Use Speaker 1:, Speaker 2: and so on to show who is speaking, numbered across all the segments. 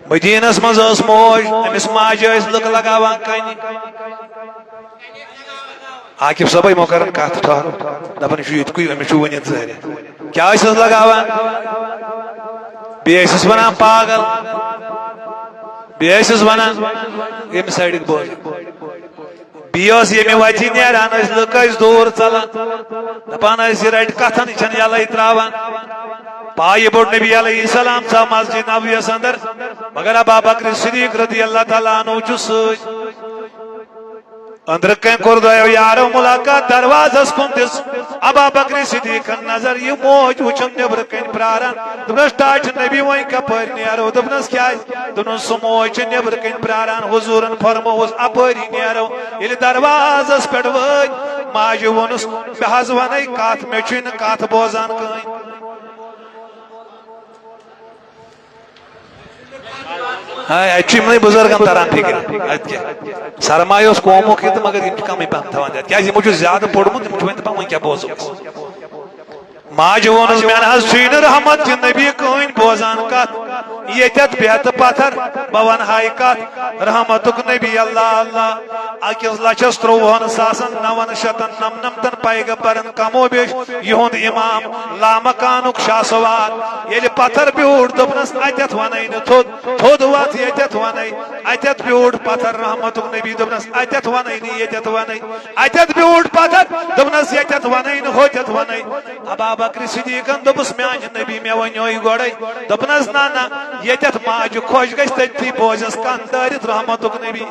Speaker 1: مدینس مز موج امس ماجہ لک لگاوان کنہ عاقب صبح یمو کران کت ٹھہر دپان یہ یتکے امس ونت ظاہر کیا لگاوان بیس ونان پاگل بیس ونان یم سائڈک بوز بیس یمہ وتہ نیران لک دور ژلان دپان یہ رٹ کتن یہ یلے تراوان پائے بوڑ نبی علیہ السلام ژاو مسجد نبویس اندر مگر ابا بکر صدیق رضی اللہ تعالیٰ عنہ چھ ست اندر کن کور دو یارو ملاقات دروازس کن دس ابا بکر صدیق نظر یہ موج وچن نبر کن پراران دپنس ٹاچ نبی وین کپر نیرو دپنس کیا دپنس سو موج نبر کن پراران حضورن فرموس اپری نیرو یل دروازس پٹ ون ماج ونس بہ حظ ون کت مے چھ کت بوزان کہیں اچھی بزرگن تران فکر سرمایہ قوموں کی تو مگر کم پہن تھوان کیا یہ زیادہ پورمت ون کیا بوزو ماج وونس مین حظ چھ رحمت نبی کہین بوزان کت یتت بہت پتھر بہ ون ہائی کت رحمتک نبی اللہ اللہ اکس لچھس 53,999 پیغمبرن کمو بیش یہند امام لامکانک شاہ سوار یل پتھر بیوٹ دپنس اتت ون تھود وت یتت ون اتت بیوٹ پتھر رحمتک نبی دپنس اتت ون یتت ون اتت بیوٹ پتھر دپنس یتت ون ہوتت ون ابا بکر صدیقن دپس میان نبی مے ونیو گوڑے دپنس نا یتت ماج خوش گژھِ تٔتھی بوزس کن دٲرِتھ رحمتُک نبی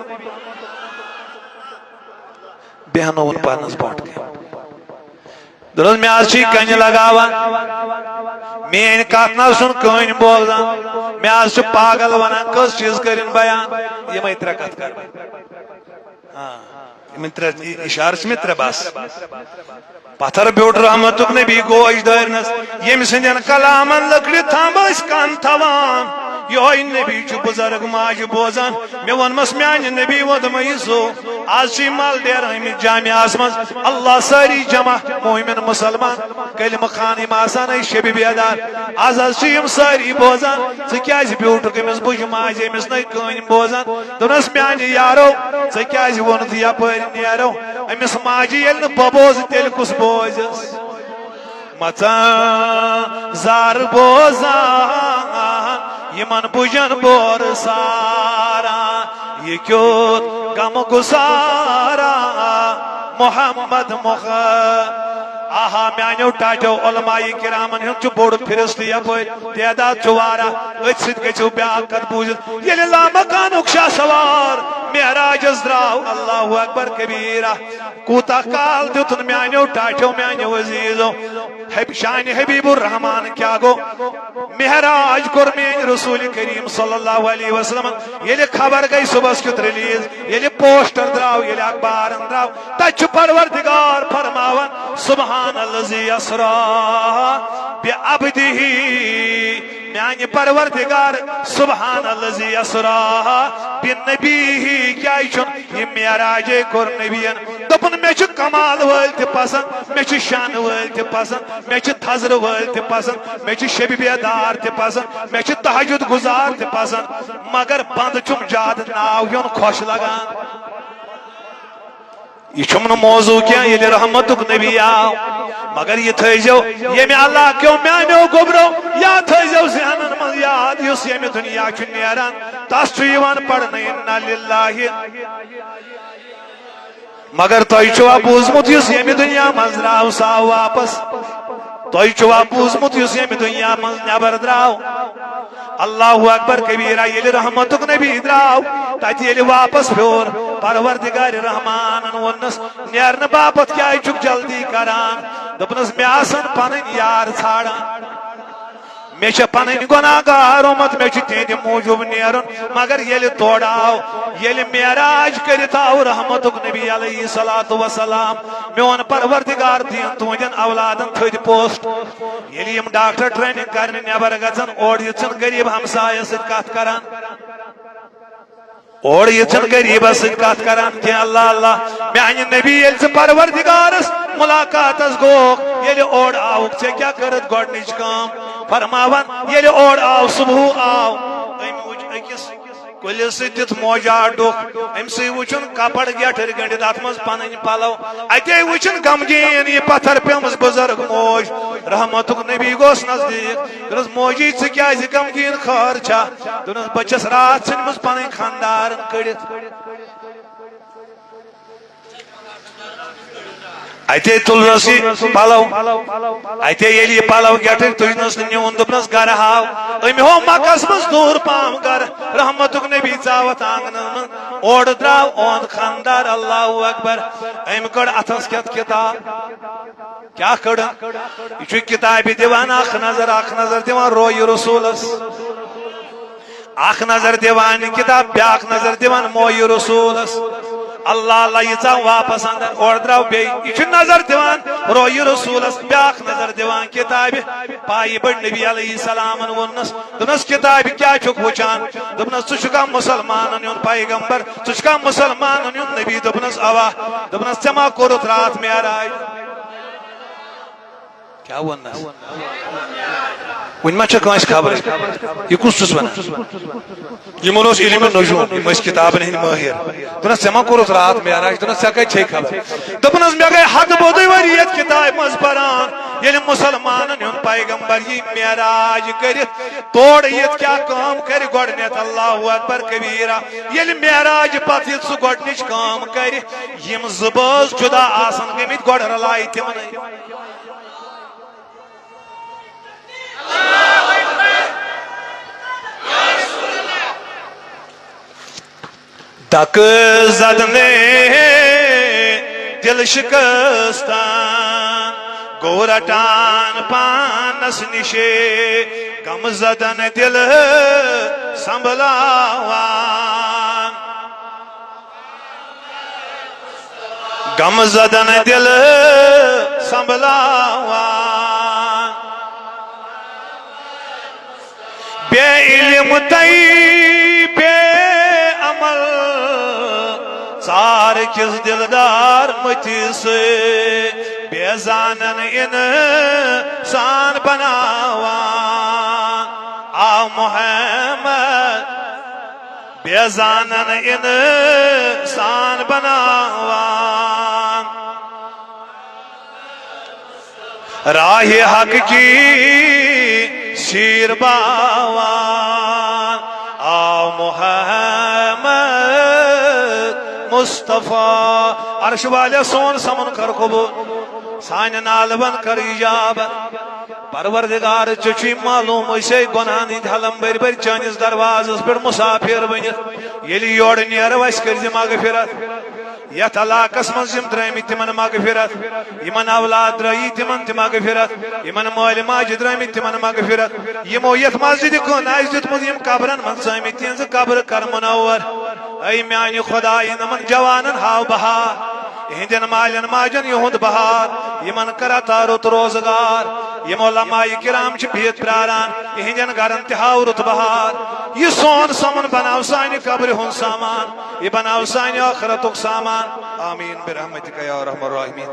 Speaker 1: بیہنوُن پرنس برونٛٹھ کٔنۍ دوٚپنس مےٚ حظ چھی کنہِ لگاوان میٲنۍ کتھ نہ حظ چھُنہٕ کٕہٕنۍ بوزان مےٚ حظ چھُ پاگل ونان کٔژ چیٖز کٔرِن بیان یِمے ترٛےٚ کتھ کر یِمن ترٛےٚ اشارٕ چھِ مےٚ ترٛےٚ بس پتھر بیوٹ رحمتک نبی گوش دارنس یم سندین کلامن لکڑ تھم کن تھوان یہ نبی چھ بزرگ ماج بوزان مے ونمس میان نبی ودم سو آج چھ مال ڈیر آمت جامعہ مز اللہ ساری جمع مومن مسلمان کلم خانم آسان شب بیدار آز یم ساری بوزان ژٕ کیازِ بیوٹک امس بج ماج امس نئی کہن بوزان دونس میان یارو ژٕ کیازِ وونت یپٲرۍ نیرو امس ماجہِ ییٚلہِ نہٕ بہٕ بوزٕ تیٚلہِ کُس بوزس مژان زار بوزان یمن بجن بور سارا یہ کیوت غم گسارا محمد آہا میانو ٹاٹو علماء کرامن ہن چھ بوڑ پھرست یپٲرۍ تعداد چھ وارا أتھۍ سۭتۍ گژھِو بیاکھ کتھ بوٗزِتھ ییٚلہِ لامکانُک شاہ سوار معراجس درٛاو اللہ اکبر کبیرہ کوتاہ کال دیُتن میانو ٹاٹو میانو عزیزو شان حبیب الرحمان کیا گو معراج کور میٲنۍ رسول کریم صلی اللہ علیہ وسلم ییٚلہِ خبر گئی صبحس کیُتھ ریلیز ییٚلہِ پوسٹر درٛاو ییٚلہِ اخبارن درٛاو تتہِ چھُ پروردگار فرماوان سبحان الذی اسرا بعبدہ میانہ پروردگار سبحان الذی اسرا بنبیہ کیا یہ معراج کور نبیین دپن مے چھ کمال وٲلۍ تہِ پسند مے چھ شان وٲلۍ تہِ پسند مے چھ تھزر وٲلۍ تہِ پسند مے چھ شب بیدار تہِ پسند مے چھ تہجد گزار تہِ پسند مگر بند چھم جاد ناو ہیون خوش لگان یہ چھم موضوع کیا یہ رحمتک نبی آو مگر یہ تھیزو یہ اللہ کیوں میانو گبرو یا تھیزو ذہنن من یاد یس یم دنیا چھ نیران تس چھ یوان پڑھنے انا للہ مگر تۄہہِ چھُوا بوٗزمُت یُس ییٚمہِ دُنیا منٛز درٛاو سُہ آو واپس تۄہہِ چھُوا بوٗزمُت یُس ییٚمہِ دُنیا منٛز نٮ۪بر درٛاو اللہ اکبر کبیرہ ییٚلہِ رحمتُک نبی درٛاو تتہِ ییٚلہِ واپس پھیوٗر پروردگار رحمانن ووٚننس نیرنہٕ باپتھ کیازِ چھُکھ جلدی کران دوٚپنس مےٚ آسن پنٕنۍ یار ژھانڈان مے چھ پنٕنۍ گۄناہ گار آمت مے چھ تہنٛدِ موٗجوٗب نیرُن مگر ییٚلہِ تورٕ آو ییٚلہِ معراج کٔرِتھ آو رحمتُک نبی علیہ الصلوۃ والسلام میون پروردگار دِیِن تُہنٛدٮ۪ن اولادن تھٔدۍ پوسٹ ییٚلہِ یِم ڈاکٹر ٹریننگ کرنہِ نٮ۪بر گژھن اورٕ یِتھ چھِنہٕ غریٖب ہمسایس سۭتۍ کتھ کران اور یہ چھن غریبس سۭتۍ کتھ کران کینٛہہ اللہ اللہ میانہِ نبی ییٚلہِ ژٕ پروردگارس ملاقاتس گوکھ ییٚلہِ اور آوُکھ ژےٚ کیٛاہ کٔرٕتھ گۄڈنِچ کٲم فرماوان ییٚلہِ اور آو صبح آو أكس كل ستة موجة دوك أمسي وچن كابر گیٹر گنڈ دات مز پنن پلو اتے وچن غمگین یہ پتھر پیمس بزرگ موج رحمتک نبی گوس نزدیک دنس موجی ژ کیازِ غمگین خار چھا دنس بچس رات ژھنمٕژ پنٕنۍ خاندارن کڑِتھ اتے تلنس پلو اتے یل پلو گیٹر تجنس نیون دپنس گر ہاو ام ہو مکس مز دور پام گر رحمتک نبی ژاوت آنگن من اور دراو اون خاندار اللہ اکبر ام کڑ اتھس کت کتاب کیا کڑ یہ کتاب دیوان اخ نظر دیوان روی رسولس اخ نظر دیوان کتاب بیاکھ نظر دیوان موی رسولس اللہ اللہ یہ ژاو واپس اندر اور دراو بی یہ نظر دیوان روی رسولس بیاکھ نظر دیوان کتاب پائی بڑ نبی علیہ السلام ونس دنس کتاب کیا چھک وچان دپنس ژٕ چھُکھا مسلمانن ہُنٛد پیغمبر ژٕ چھُکھا مسلمانن ہُنٛد نبی دپنس اوا دپنس ژےٚ ما کوٚرُتھ رات معراج کیا ونس ون ما چھےٚ کٲنٛسہِ خبر یہ کُس چھُس ونان یمن اوس علم نجوم یم ٲسۍ کتابن ہٕنٛدۍ مٲہر دپنس ژےٚ ما کوٚرُتھ رات معراج دپنس ژےٚ کتہِ چھے خبر دپنس مےٚ گٔے ہتہٕ بوٚدُے ؤری یتھ کتابہِ منٛز پران ییٚلہِ مسلمانن ہُنٛد پیغمبر یی معراج کٔرِتھ تورٕ یِتھ کیٛاہ کٲم کرِ گۄڈٕنیتھ اللہ اکبر کبیرہ ییٚلہِ معراج پتہٕ یِتھ سُہ گۄڈنِچ کٲم کرِ یِم زٕ بٲژ جُدا آسن گٔمٕتۍ گۄڈٕ رلایہِ تِمنٕے دک زدنے دل شکستان گو رٹان پانس نشے غم زدن دل سنبھلاوان غم زدن دل سنبھلاوان بے علم تی بے عمل سار کس دلدار متی سے بے زانن انسان بناوان آ محمد بے زانن انسان بناوان راہ حق کی شیر باوان آ محمد مصطفیٰ عرش والے سون سمن کر قبول سان نالبن کر اجابت پروردگار چچی معلوم اسے گناہ نید حلم بر بر چانس دروازس پر مسافر بنت یلی یور نیر وس کر مغفرت یت علاقس من یم درمی تمن مغفرت یمن اولاد درائی تمن تہ مغفرت یمن مال ماج درمی تمن مغفرت یمو یت مسجد کن اس دیتمت یم قبرن من سامی تہذ قبر کر منور اے میانی خدای نمن جوانن ہاو بہار یہندین مالن ماجن یہند بہار یمن کرا تارت روزگار یم علماء کرام چھ بہت پراران یہندین گرن تہ ہاو رت بہار یہ سون سمن بناو سانہ قبر ہن سامان یہ بناو سانہ آخرتک سامان آمین برحمتک یا ارحم الراحمین